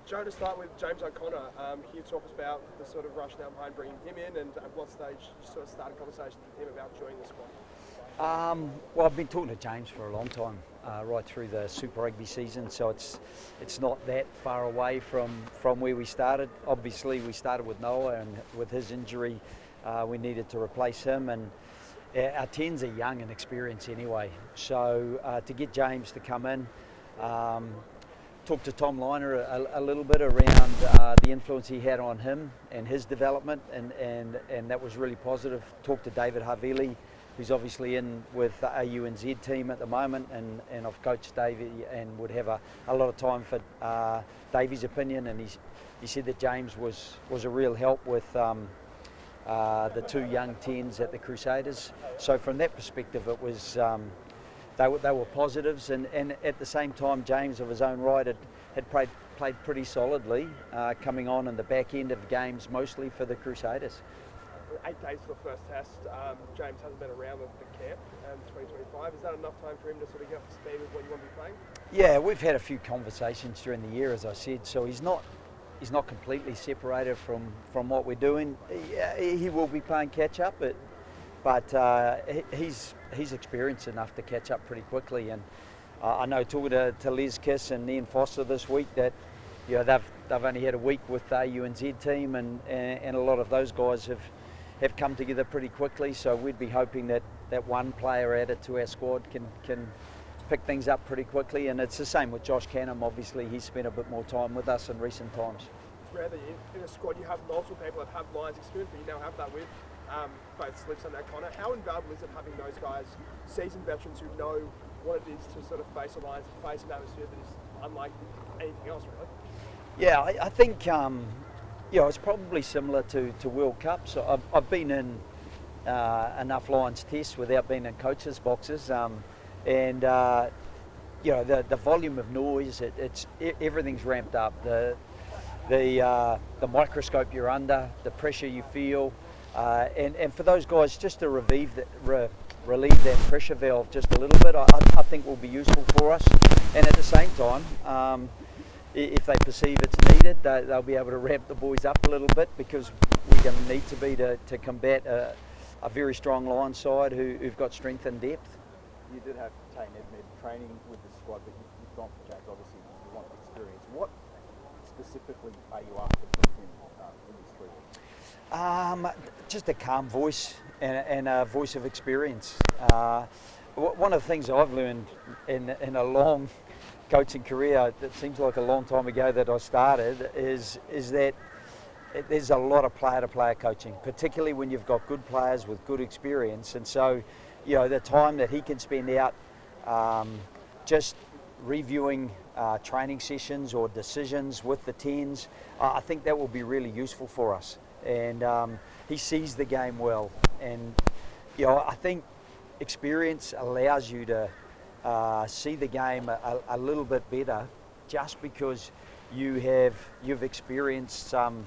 Joe, to start with, James O'Connor, can you talk us about the sort of rationale behind bringing him in, and at what stage you sort of started conversations with him about joining the squad? Well, I've been talking to James for a long time, right through the Super Rugby season, so it's not that far away from where we started. Obviously, we started with Noah, and with his injury, we needed to replace him, and our 10s are young and experienced anyway. So to get James to come in, talk to Tom Liner a little bit around the influence he had on him and his development, and that was really positive. Talked to David Havili, who's obviously in with the AUNZ team at the moment, and I've coached Davey and would have a lot of time for Davey's opinion, and he said that James was a real help with the two young 10s at the Crusaders. So from that perspective, it was they were positives, and at the same time, James of his own right had played pretty solidly, coming on in the back end of games, mostly for the Crusaders. 8 days for the first test. James hasn't been around the camp in 2025. Is that enough time for him to sort of get up to speed with what you want to be playing? Yeah, we've had a few conversations during the year, as I said, so he's not completely separated from what we're doing. He will be playing catch up, but he's experienced enough to catch up pretty quickly. And I know talking to Les Kiss and Ian Foster this week that they've only had a week with the AUNZ team, and a lot of those guys have come together pretty quickly. So we'd be hoping that one player added to our squad can pick things up pretty quickly. And it's the same with Josh Canham. Obviously, he's spent a bit more time with us in recent times. It's rare that in a squad you have multiple people that have Lions experience, but you now have that with both Slips and O'Connor. How invaluable is it having those guys, seasoned veterans who know what it is to sort of face a Lions and face an atmosphere that is unlike anything else, really? Yeah, I think it's probably similar to World Cup. So I've been in enough Lions tests without being in coaches' boxes, and the volume of noise, everything's ramped up. The microscope you're under, the pressure you feel, and for those guys just to relieve that pressure valve just a little bit, I think will be useful for us. And at the same time, if they perceive it's needed, they'll be able to ramp the boys up a little bit, because we're going to need to be to combat a very strong Lions side who've got strength and depth. You did have Tay Nedmed training with the squad, but you've gone for James. Obviously, you want experience. What specifically are you after from him in these 3 weeks? Just a calm voice and a voice of experience. One of the things I've learned in a long coaching career, it seems like a long time ago that I started, is that there's a lot of player-to-player coaching, particularly when you've got good players with good experience. And so, the time that he can spend out just reviewing training sessions or decisions with the 10s, I think that will be really useful for us. And he sees the game well, and I think experience allows you to see the game a little bit better, just because you've experienced some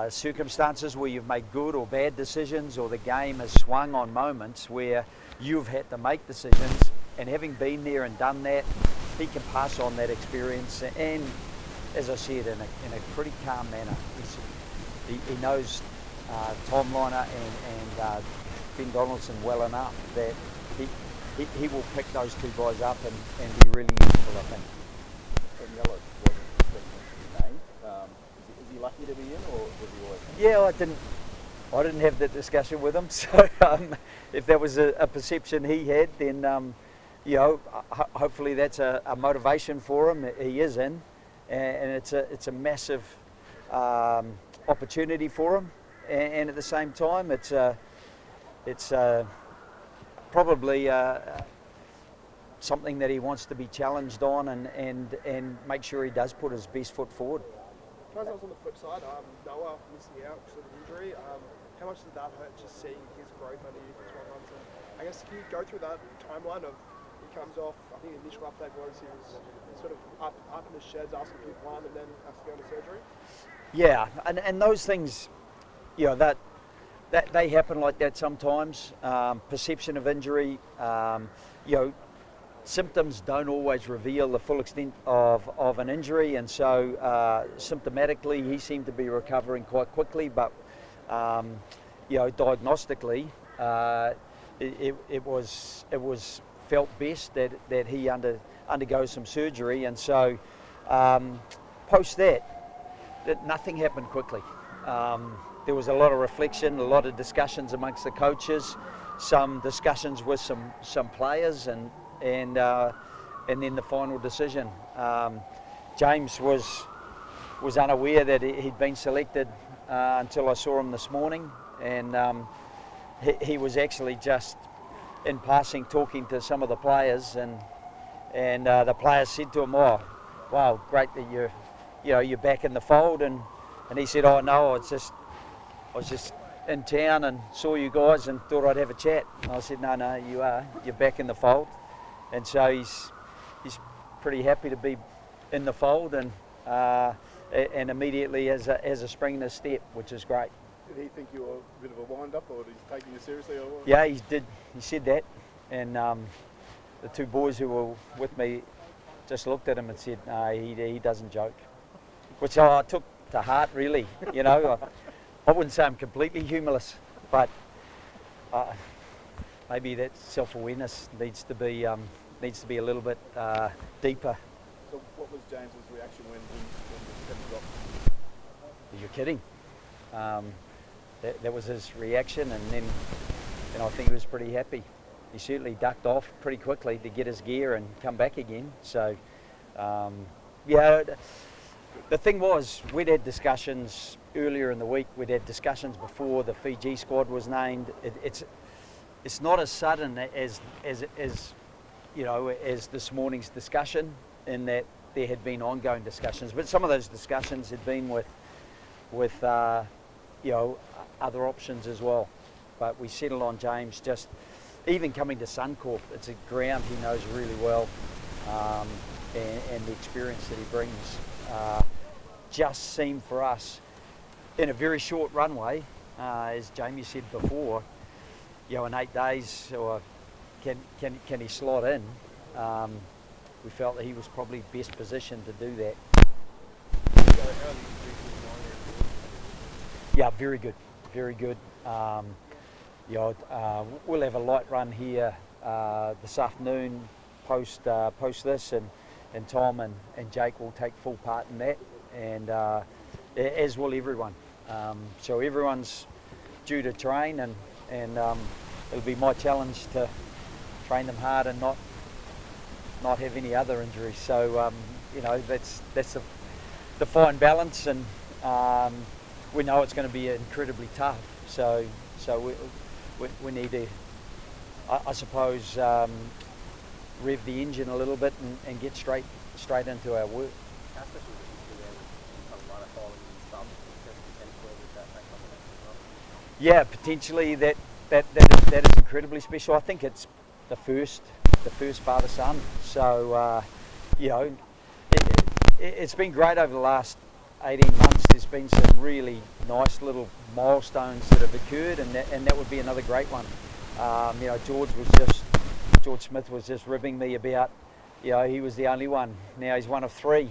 circumstances where you've made good or bad decisions, or the game has swung on moments where you've had to make decisions. And having been there and done that, he can pass on that experience, and, as I said, in a pretty calm manner. He knows Tom Liner and Ben Donaldson well enough that he will pick those two guys up and be really useful, I think. Daniela wasn't expecting to be named. Is he lucky to be in, or was he always? Yeah, I didn't have that discussion with him. So if that was a perception he had, then hopefully that's a motivation for him. He is in, and it's a massive opportunity for him. And at the same time, it's probably something that he wants to be challenged on, and make sure he does put his best foot forward. Can I ask on the flip side, Noah missing out because of injury, how much did that hurt, just seeing his growth under you for 12 months? And I guess, can you go through that timeline of, he comes off, I think the initial update was he was sort of up in the sheds asking for one, and then has to go into surgery? Yeah, and those things, that they happen like that sometimes. Perception of injury, symptoms don't always reveal the full extent of an injury, and so symptomatically he seemed to be recovering quite quickly, but diagnostically it was felt best that he undergo some surgery, and so post that nothing happened quickly. There was a lot of reflection, a lot of discussions amongst the coaches, some discussions with some players, and then the final decision. James was unaware that he'd been selected until I saw him this morning, and he was actually just in passing talking to some of the players, and the players said to him, "Oh, wow, great that you're back in the fold," and he said, "Oh no, I was just in town and saw you guys and thought I'd have a chat." And I said, "No, you're back in the fold," and so he's pretty happy to be in the fold, and immediately has a spring in his step, which is great. Did he think you were a bit of a wind-up, or did he take you seriously, or what? Yeah, he did. He said that, and the two boys who were with me just looked at him and said, "No, he doesn't joke," which I took to heart, really. I wouldn't say I'm completely humorless, but maybe that self-awareness needs to be a little bit deeper. So what was James's reaction when the pen dropped? You're kidding. That was his reaction, and then I think he was pretty happy. He certainly ducked off pretty quickly to get his gear and come back again. So, the thing was, we'd had discussions earlier in the week. We'd had discussions before the Fiji squad was named. It's not as sudden as this morning's discussion, in that there had been ongoing discussions. But some of those discussions had been with other options as well. But we settled on James. Just even coming to Suncorp, it's a ground he knows really well, and the experience that he brings just seemed for us, in a very short runway, as Jamie said before, in 8 days, or can he slot in? We felt that he was probably best positioned to do that. Yeah, very good, very good. We'll have a light run here this afternoon post this, and Tom and Jake will take full part in that, and as will everyone. So everyone's due to train, and it'll be my challenge to train them hard and not have any other injuries. So that's the fine balance, and we know it's going to be incredibly tough. So we need to, I suppose, rev the engine a little bit and get straight into our work. How special is it to a runner following and stuff, potentially with that combination as well? Yeah, potentially that is incredibly special. I think it's the first father-son. So it's been great over the last 18 months. There's been some really nice little milestones that have occurred, and that would be another great one. George Schmidt was just ribbing me about, he was the only one. Now he's one of three.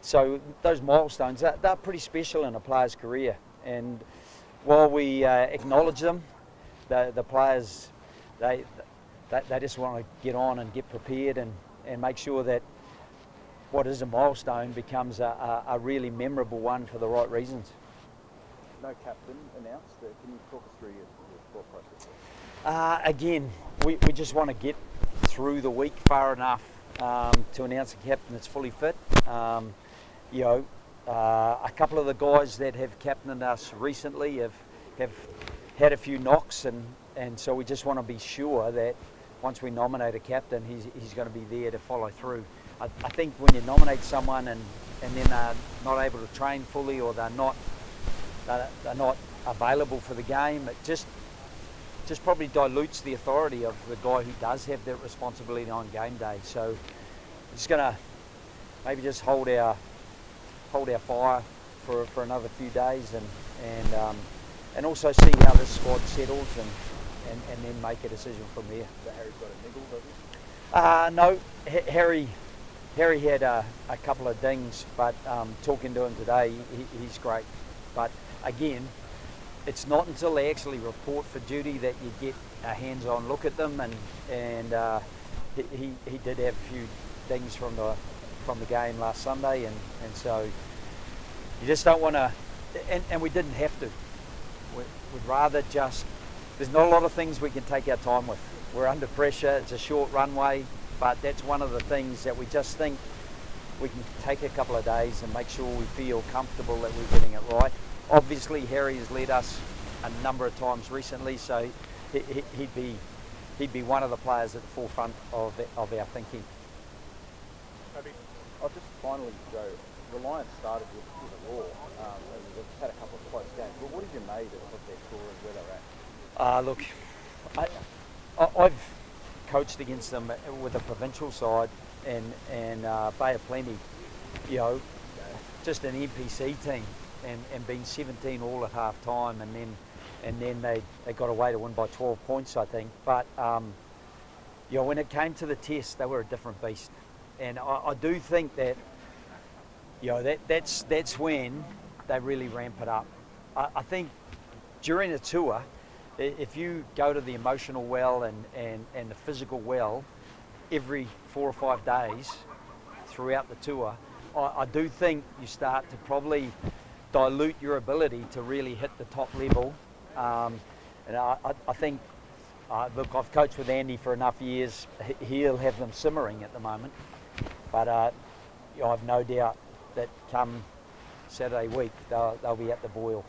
So those milestones, they're pretty special in a player's career. And while we acknowledge them, the players, they just want to get on and get prepared and make sure that what is a milestone becomes a really memorable one for the right reasons. No captain announced. Can you talk us through your thought process? Again, we just want to get through the week far enough to announce a captain that's fully fit. A couple of the guys that have captained us recently have had a few knocks, and so we just want to be sure that once we nominate a captain, he's going to be there to follow through. I think when you nominate someone and then they're not able to train fully, or they're not available for the game, it just probably dilutes the authority of the guy who does have that responsibility on game day. So we're just going to maybe just hold our fire for another few days, and also see how this squad settles, and then make a decision from there. So Harry's got a niggle, does he? No, Harry had a couple of dings, but talking to him today, he's great. But again, it's not until they actually report for duty that you get a hands-on look at them, and he did have a few dings from the game last Sunday, and so you just don't want to, and we didn't have to. We'd rather just, there's not a lot of things we can take our time with. We're under pressure, it's a short runway, but that's one of the things that we just think we can take a couple of days and make sure we feel comfortable that we're getting it right. Obviously, Harry has led us a number of times recently, so he'd be one of the players at the forefront of our thinking. Maybe. Just finally, Joe, Reliance started with a roar, and they've had a couple of close games. But what did you make of their score and where they're at? Look, I've coached against them with a provincial side and Bay of Plenty, just an NPC team, and been 17 all at half time, and then they got away to win by 12 points, I think. But when it came to the test, they were a different beast, and I do think that that's when they really ramp it up. I think during a tour, if you go to the emotional well and the physical well every 4 or 5 days throughout the tour, I do think you start to probably dilute your ability to really hit the top level. And I think, look, I've coached with Andy for enough years. He'll have them simmering at the moment. But I've no doubt that come Saturday week, they'll be at the boil.